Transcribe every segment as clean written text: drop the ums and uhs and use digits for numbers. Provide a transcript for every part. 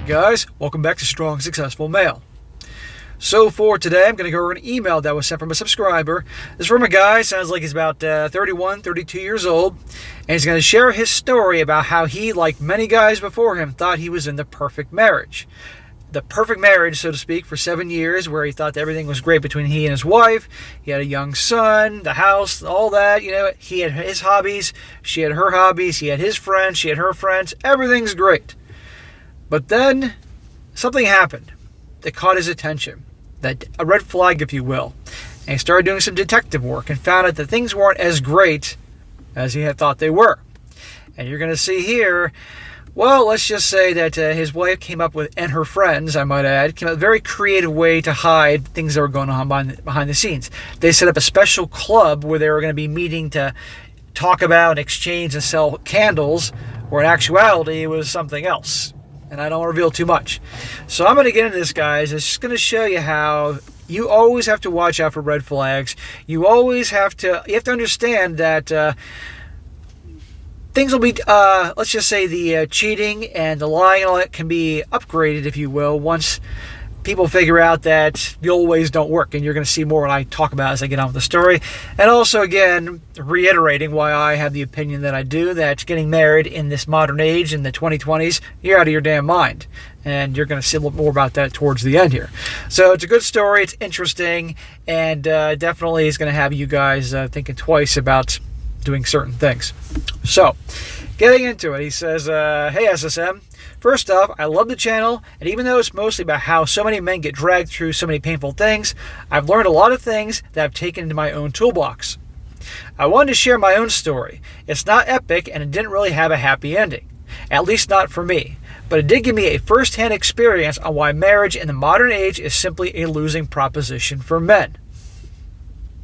guys, welcome back to Strong Successful Male. So for today, I'm going to go over an email that was sent from a subscriber. This is from a guy, sounds like he's about 31, 32 years old, and he's going to share his story about how he, like many guys before him, thought he was in the perfect marriage. The perfect marriage, so to speak, for 7 years, where he thought that everything was great between he and his wife. He had a young son, the house, all that. You know, he had his hobbies, she had her hobbies, he had his friends, she had her friends. Everything's great. But then something happened that caught his attention, a red flag, if you will. And he started doing some detective work and found out that things weren't as great as he had thought they were. And you're going to see here, well, let's just say that his wife came up with, and her friends, I might add, came up with a very creative way to hide things that were going on behind the scenes. They set up a special club where they were going to be meeting to talk about and exchange and sell candles, where in actuality it was something else. And I don't want to reveal too much. So I'm going to get into this, guys. It's just going to show you how you always have to watch out for red flags. You have to understand that things will be, let's just say the cheating and the lying and all that can be upgraded, if you will, once people figure out that the old ways don't work. And you're going to see more when I talk about it as I get on with the story. And also, again, reiterating why I have the opinion that I do, that getting married in this modern age, in the 2020s, you're out of your damn mind. And you're going to see a little more about that towards the end here. So it's a good story. It's interesting. And definitely is going to have you guys thinking twice about doing certain things. So, getting into it, he says, hey SSM, first off, I love the channel, and even though it's mostly about how so many men get dragged through so many painful things, I've learned a lot of things that I've taken into my own toolbox. I wanted to share my own story. It's not epic, and it didn't really have a happy ending, at least not for me, but it did give me a first-hand experience on why marriage in the modern age is simply a losing proposition for men.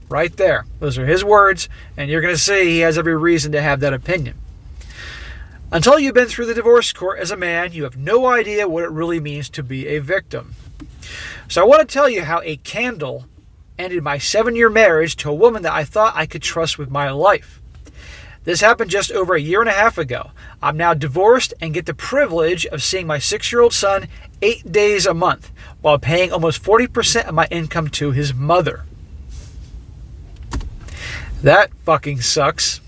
Right there. Those are his words, and you're going to see he has every reason to have that opinion. Until you've been through the divorce court as a man, you have no idea what it really means to be a victim. So I want to tell you how a candle ended my 7-year marriage to a woman that I thought I could trust with my life. This happened just over a year and a half ago. I'm now divorced and get the privilege of seeing my 6-year-old son 8 days a month while paying almost 40% of my income to his mother. That fucking sucks.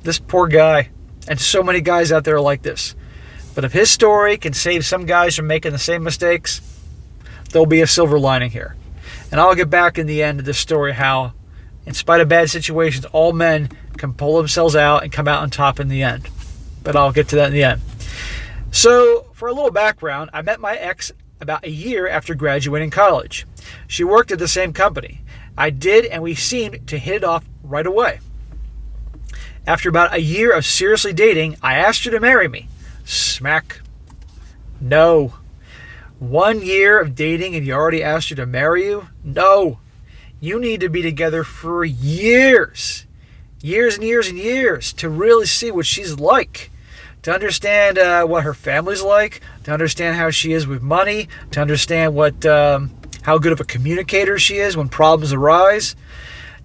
This poor guy. And so many guys out there are like this. But if his story can save some guys from making the same mistakes, there'll be a silver lining here. And I'll get back in the end of this story how, in spite of bad situations, all men can pull themselves out and come out on top in the end. But I'll get to that in the end. So, for a little background, I met my ex about a year after graduating college. She worked at the same company. I did, and we seemed to hit it off right away. After about a year of seriously dating, I asked her to marry me. Smack. No. 1 year of dating and you already asked her to marry you? No. You need to be together for years. Years and years and years to really see what she's like. To understand what her family's like. To understand how she is with money. To understand how good of a communicator she is when problems arise.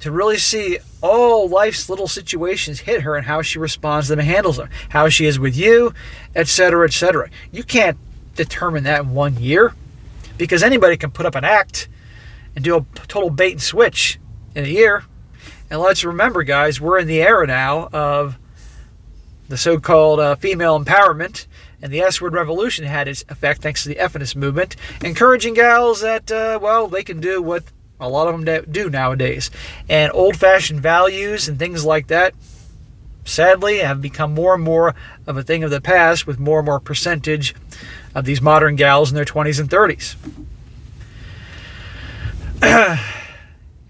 To really see all life's little situations hit her and how she responds to them and handles them. How she is with you, etc., etc. You can't determine that in 1 year because anybody can put up an act and do a total bait and switch in a year. And let's remember, guys, we're in the era now of the so-called female empowerment, and the S-word revolution had its effect thanks to the feminist movement, encouraging gals that, they can do what a lot of them do nowadays. And old-fashioned values and things like that, sadly, have become more and more of a thing of the past with more and more percentage of these modern gals in their 20s and 30s.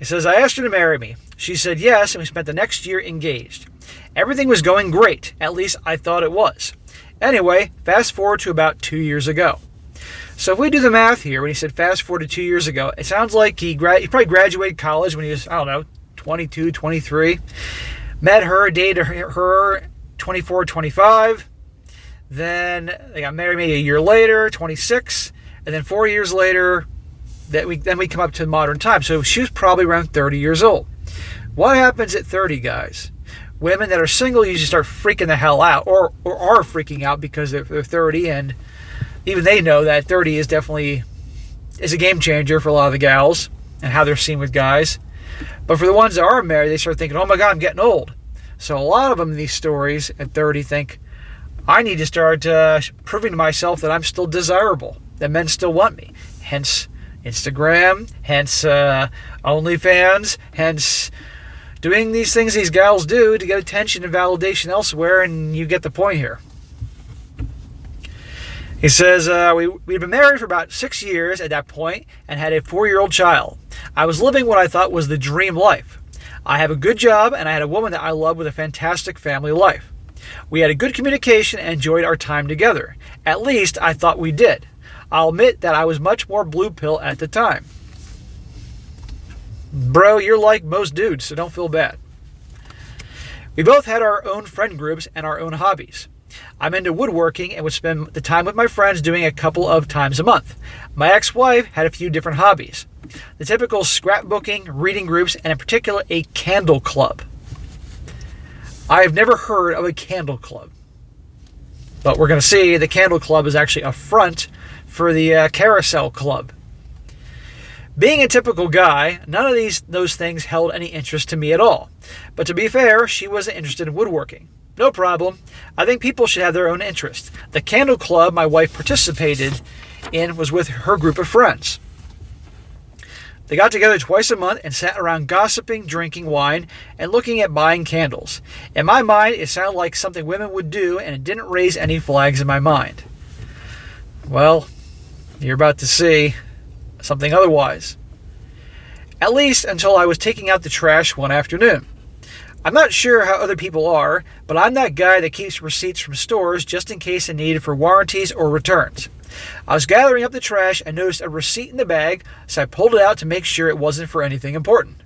It says, I asked her to marry me. She said yes, and we spent the next year engaged. Everything was going great. At least I thought it was. Anyway, fast forward to about 2 years ago. So if we do the math here, when he said fast forward to 2 years ago, it sounds like he probably graduated college when he was, 22, 23. Met her, dated her 24, 25. Then they got married maybe a year later, 26. And then 4 years later, then we come up to modern time. So she was probably around 30 years old. What happens at 30, guys? Women that are single usually start freaking the hell out or are freaking out because they're 30 and even they know that 30 is definitely is a game changer for a lot of the gals and how they're seen with guys. But for the ones that are married, they start thinking, oh my God, I'm getting old. So a lot of them in these stories at 30 think, I need to start proving to myself that I'm still desirable, that men still want me. Hence Instagram, hence OnlyFans, hence doing these things these gals do to get attention and validation elsewhere, and you get the point here. He says, we'd been married for about 6 years at that point and had a 4-year-old child. I was living what I thought was the dream life. I have a good job and I had a woman that I love with a fantastic family life. We had a good communication and enjoyed our time together. At least I thought we did. I'll admit that I was much more blue pill at the time. Bro, you're like most dudes, so don't feel bad. We both had our own friend groups and our own hobbies. I'm into woodworking and would spend the time with my friends doing a couple of times a month. My ex-wife had a few different hobbies. The typical scrapbooking, reading groups, and in particular a candle club. I have never heard of a candle club. But we're going to see the candle club is actually a front for the carousel club. Being a typical guy, none of those things held any interest to me at all. But to be fair, she wasn't interested in woodworking. No problem. I think people should have their own interest. The candle club my wife participated in was with her group of friends. They got together twice a month and sat around gossiping, drinking wine, and looking at buying candles. In my mind, it sounded like something women would do, and it didn't raise any flags in my mind. Well, you're about to see something otherwise. At least until I was taking out the trash one afternoon. I'm not sure how other people are, but I'm that guy that keeps receipts from stores just in case I need it for warranties or returns. I was gathering up the trash and noticed a receipt in the bag, so I pulled it out to make sure it wasn't for anything important.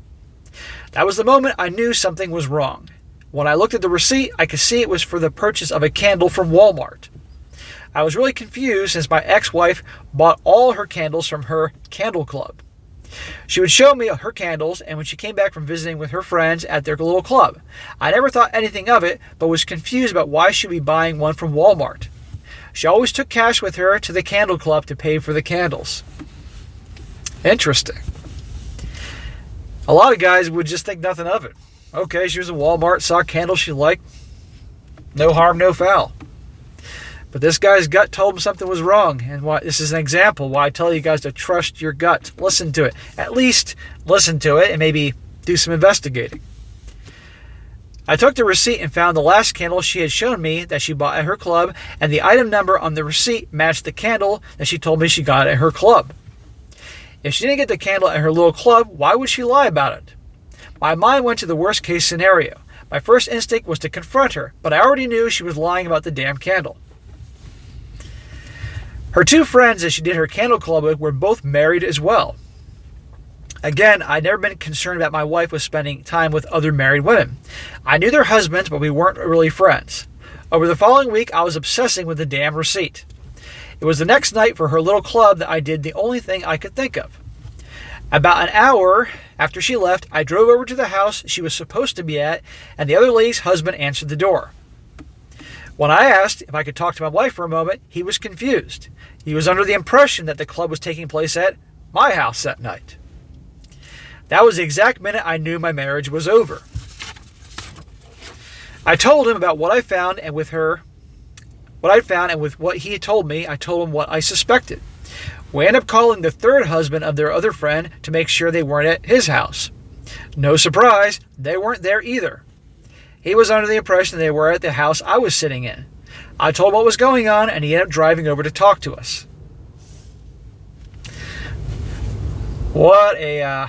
That was the moment I knew something was wrong. When I looked at the receipt, I could see it was for the purchase of a candle from Walmart. I was really confused since my ex-wife bought all her candles from her candle club. She would show me her candles, and when she came back from visiting with her friends at their little club, I never thought anything of it, but was confused about why she'd be buying one from Walmart. She always took cash with her to the candle club to pay for the candles. Interesting. A lot of guys would just think nothing of it. Okay, she was at Walmart, saw a candle she liked. No harm, no foul. But this guy's gut told him something was wrong. And this is an example why I tell you guys to trust your gut. Listen to it. At least listen to it and maybe do some investigating. I took the receipt and found the last candle she had shown me that she bought at her club, and the item number on the receipt matched the candle that she told me she got at her club. If she didn't get the candle at her little club, why would she lie about it? My mind went to the worst case scenario. My first instinct was to confront her, but I already knew she was lying about the damn candle. Her two friends that she did her candle club with were both married as well. Again, I'd never been concerned about my wife was spending time with other married women. I knew their husbands, but we weren't really friends. Over the following week, I was obsessing with the damn receipt. It was the next night for her little club that I did the only thing I could think of. About an hour after she left, I drove over to the house she was supposed to be at, and the other lady's husband answered the door. When I asked if I could talk to my wife for a moment, he was confused. He was under the impression that the club was taking place at my house that night. That was the exact minute I knew my marriage was over. I told him about what I found, and with what he had told me, I told him what I suspected. We ended up calling the third husband of their other friend to make sure they weren't at his house. No surprise, they weren't there either. He was under the impression they were at the house I was sitting in. I told him what was going on, and he ended up driving over to talk to us. What a...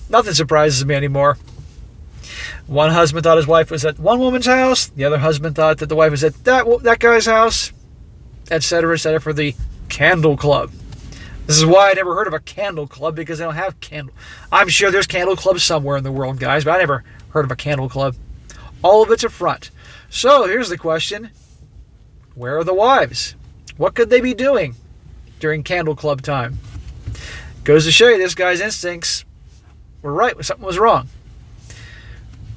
Nothing surprises me anymore. One husband thought his wife was at one woman's house. The other husband thought that the wife was at that guy's house, etc., for the candle club. This is why I never heard of a candle club, because they don't have candle. I'm sure there's candle clubs somewhere in the world, guys, but I never heard of a candle club. All of it's a front. So here's the question. Where are the wives? What could they be doing during candle club time? Goes to show you this guy's instincts were right. Something was wrong.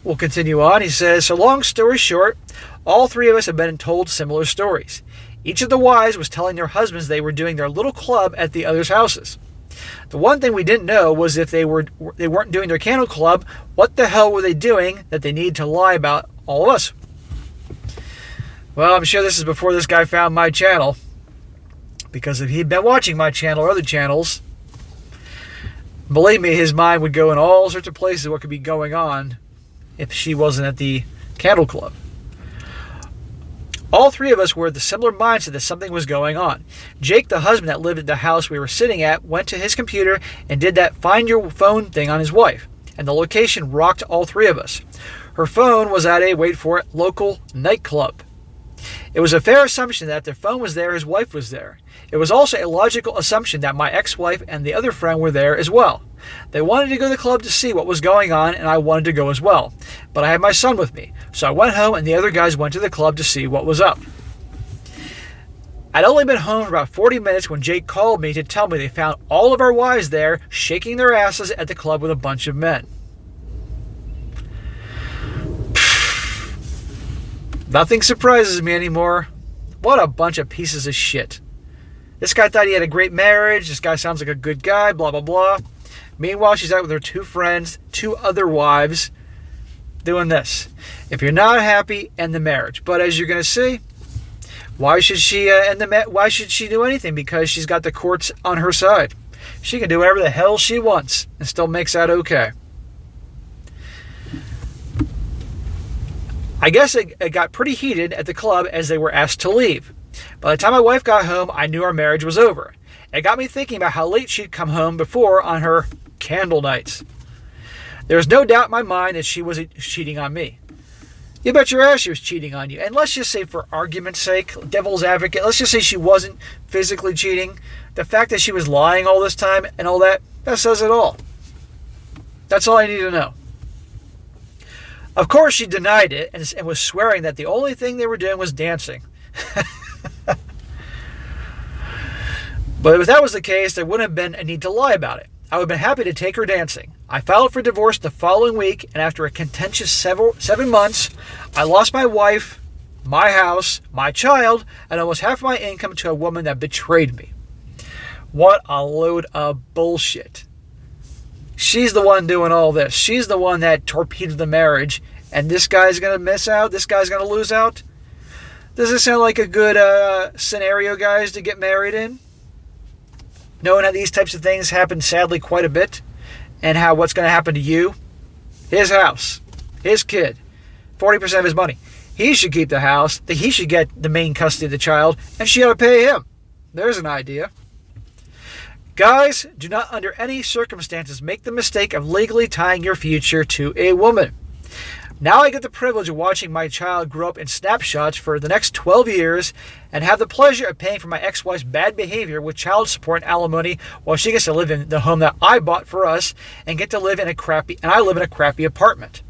We'll continue on. He says, so long story short, all three of us have been told similar stories. Each of the wives was telling their husbands they were doing their little club at the other's houses. The one thing we didn't know was if they weren't doing their candle club, what the hell were they doing that they needed to lie about all of us? Well, I'm sure this is before this guy found my channel, because if he'd been watching my channel or other channels, believe me, his mind would go in all sorts of places what could be going on if she wasn't at the candle club. All three of us were of the similar mindset that something was going on. Jake, the husband that lived at the house we were sitting at, went to his computer and did that find your phone thing on his wife, and the location rocked all three of us. Her phone was at a, wait for it, local nightclub. It was a fair assumption that if their phone was there, his wife was there. It was also a logical assumption that my ex-wife and the other friend were there as well. They wanted to go to the club to see what was going on, and I wanted to go as well. But I had my son with me, so I went home and the other guys went to the club to see what was up. I'd only been home for about 40 minutes when Jake called me to tell me they found all of our wives there shaking their asses at the club with a bunch of men. Nothing surprises me anymore. What a bunch of pieces of shit. This guy thought he had a great marriage. This guy sounds like a good guy, blah, blah, blah. Meanwhile, she's out with her two friends, two other wives, doing this. If you're not happy, end the marriage. But as you're going to see, why should she why should she do anything? Because she's got the courts on her side. She can do whatever the hell she wants and still makes that okay. I guess it got pretty heated at the club as they were asked to leave. By the time my wife got home, I knew our marriage was over. It got me thinking about how late she'd come home before on her candle nights. There was no doubt in my mind that she was cheating on me. You bet your ass she was cheating on you. And let's just say, for argument's sake, devil's advocate, let's just say she wasn't physically cheating. The fact that she was lying all this time and all that says it all. That's all I need to know. Of course, she denied it and was swearing that the only thing they were doing was dancing. But if that was the case, there wouldn't have been a need to lie about it. I would have been happy to take her dancing. I filed for divorce the following week, and after a contentious 7 months, I lost my wife, my house, my child, and almost half my income to a woman that betrayed me. What a load of bullshit. She's the one doing all this. She's the one that torpedoed the marriage, and this guy's going to miss out? This guy's going to lose out? Does this sound like a good scenario, guys, to get married in? Knowing how these types of things happen, sadly, quite a bit, and how what's going to happen to you, his house, his kid, 40% of his money. He should keep the house, that he should get the main custody of the child, and she ought to pay him. There's an idea. Guys, do not under any circumstances make the mistake of legally tying your future to a woman. Now I get the privilege of watching my child grow up in snapshots for the next 12 years and have the pleasure of paying for my ex-wife's bad behavior with child support and alimony while she gets to live in the home that I bought for us and I live in a crappy apartment.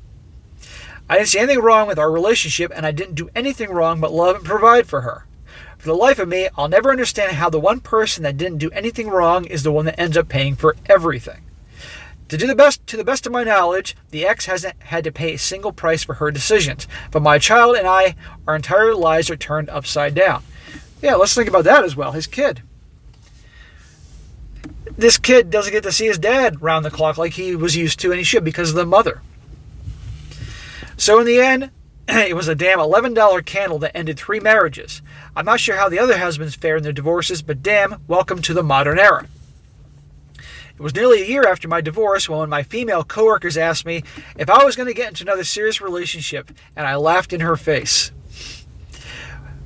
I didn't see anything wrong with our relationship, and I didn't do anything wrong but love and provide for her. For the life of me, I'll never understand how the one person that didn't do anything wrong is the one that ends up paying for everything. To the best of my knowledge, the ex hasn't had to pay a single price for her decisions, but my child and I, our entire lives are turned upside down. Yeah, let's think about that as well. His kid. This kid doesn't get to see his dad round the clock like he was used to, and he should, because of the mother. So in the end, it was a damn $11 candle that ended 3 marriages. I'm not sure how the other husbands fared in their divorces, but damn, welcome to the modern era. It was nearly a year after my divorce when my female coworkers asked me if I was going to get into another serious relationship, and I laughed in her face.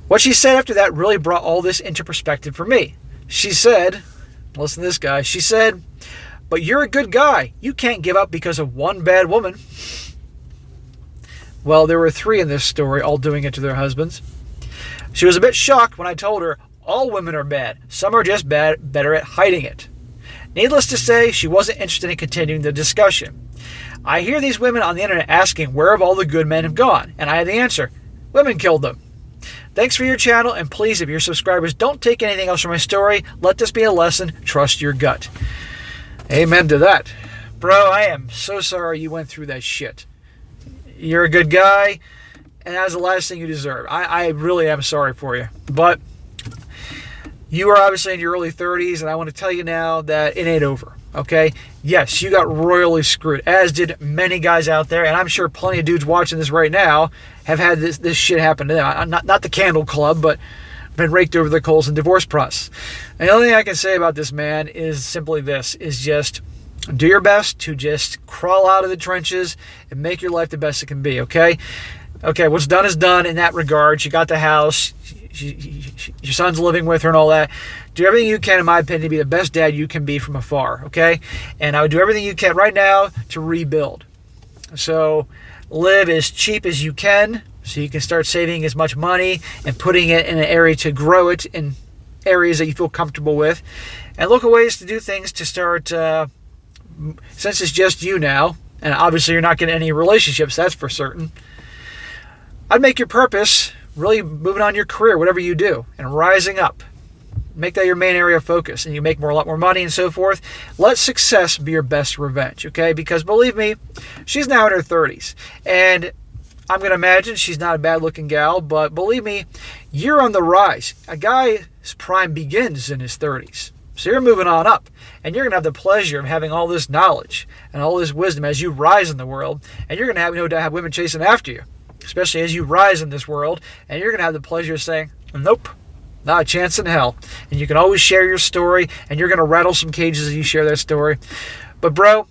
What she said after that really brought all this into perspective for me. She said, listen to this guy, she said, "But you're a good guy. You can't give up because of one bad woman." Well, there were 3 in this story, all doing it to their husbands. She was a bit shocked when I told her all women are bad. Some are just better at hiding it. Needless to say, she wasn't interested in continuing the discussion. I hear these women on the internet asking where have all the good men have gone, and I have the answer: women killed them. Thanks for your channel, and please, if you're subscribers, don't take anything else from my story. Let this be a lesson. Trust your gut. Amen to that. Bro, I am so sorry you went through that shit. You're a good guy, and that's the last thing you deserve. I really am sorry for you. But You are obviously in your early 30s, and I want to tell you now that it ain't over, okay? Yes, you got royally screwed, as did many guys out there, and I'm sure plenty of dudes watching this right now have had this shit happen to them. Not the Candle Club, but been raked over the coals in divorce process. And the only thing I can say about this man is simply this, is just do your best to just crawl out of the trenches and make your life the best it can be, okay? Okay, what's done is done in that regard. She got the house. Your son's living with her and all that. Do everything you can, in my opinion, to be the best dad you can be from afar, okay? And I would do everything you can right now to rebuild. So live as cheap as you can so you can start saving as much money and putting it in an area to grow it in areas that you feel comfortable with. And look at ways to do things to start, since it's just you now, and obviously you're not getting any relationships, that's for certain. I'd make your purpose really moving on your career, whatever you do, and rising up. Make that your main area of focus, and you make a lot more money and so forth. Let success be your best revenge, okay? Because believe me, she's now in her 30s, and I'm going to imagine she's not a bad-looking gal, but believe me, you're on the rise. A guy's prime begins in his 30s. So you're moving on up, and you're going to have the pleasure of having all this knowledge and all this wisdom as you rise in the world, and you're going to have no doubt have women chasing after you, especially as you rise in this world, and you're going to have the pleasure of saying, nope, not a chance in hell. And you can always share your story, and you're going to rattle some cages as you share that story. But bro,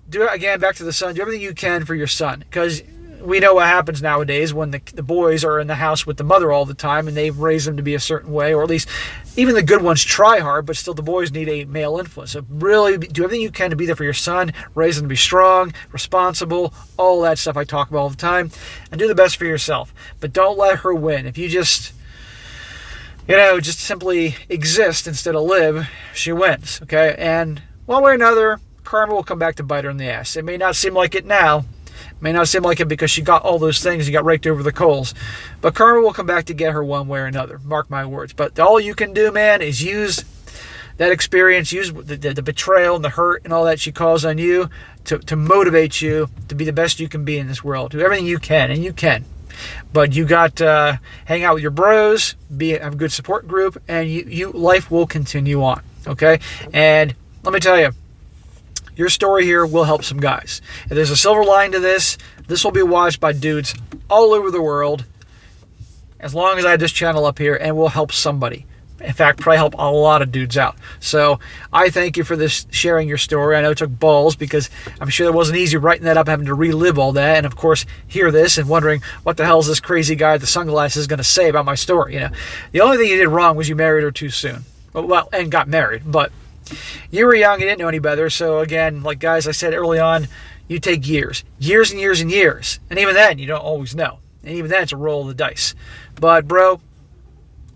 do it again, back to the son, do everything you can for your son, because we know what happens nowadays when the boys are in the house with the mother all the time and they've raised them to be a certain way, or at least even the good ones try hard, but still the boys need a male influence. So really do everything you can to be there for your son, raise him to be strong, responsible, all that stuff I talk about all the time, and do the best for yourself. But don't let her win. If you just simply exist instead of live, she wins, okay? And one way or another, karma will come back to bite her in the ass. It may not seem like it now. It may not seem like it because she got all those things and got raked over the coals. But karma will come back to get her one way or another. Mark my words. But all you can do, man, is use that experience, use the betrayal and the hurt and all that she caused on you to motivate you to be the best you can be in this world. Do everything you can, and you can. But you got to hang out with your bros, have a good support group, and life will continue on, okay? And let me tell you, your story here will help some guys. If there's a silver line to this, this will be watched by dudes all over the world as long as I have this channel up here, and will help somebody. In fact, probably help a lot of dudes out. So I thank you for this, sharing your story. I know it took balls because I'm sure it wasn't easy writing that up, having to relive all that, and of course hear this and wondering what the hell is this crazy guy with the sunglasses going to say about my story. The only thing you did wrong was you married her too soon. Well, and got married, but you were young, you didn't know any better. So again, like guys, I said early on, you take years and years and years, and even then you don't always know, and even then it's a roll of the dice. But bro,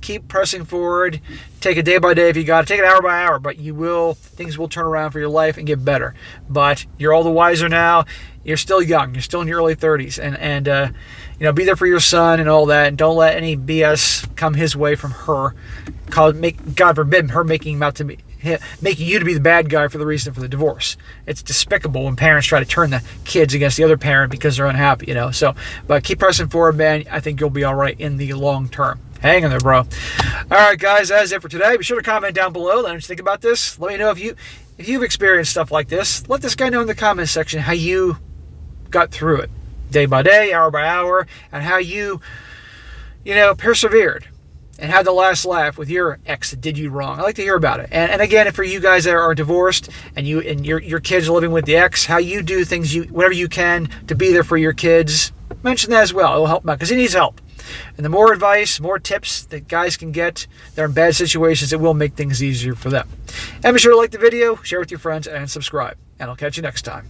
keep pressing forward. Take it day by day if you got to. Take it hour by hour, but things will turn around for your life and get better. But you're all the wiser now. You're still young. You're still in your early 30s, and be there for your son and all that. And don't let any BS come his way from her. God forbid her making you to be the bad guy for the reason for the divorce. It's despicable when parents try to turn the kids against the other parent because they're unhappy. But keep pressing forward, man. I think you'll be all right in the long term. Hang in there, bro. All right, guys, that's it for today. Be sure to comment down below. Let me think about this. Let me know if you've experienced stuff like this. Let this guy know in the comment section how you got through it, day by day, hour by hour, and how you persevered and had the last laugh with your ex that did you wrong. I like to hear about it. And again, for you guys that are divorced and your kids are living with the ex, how you do things, whatever you can to be there for your kids, mention that as well. It'll help him out because he needs help. And the more advice, more tips that guys can get that are in bad situations, it will make things easier for them. And be sure to like the video, share with your friends, and subscribe. And I'll catch you next time.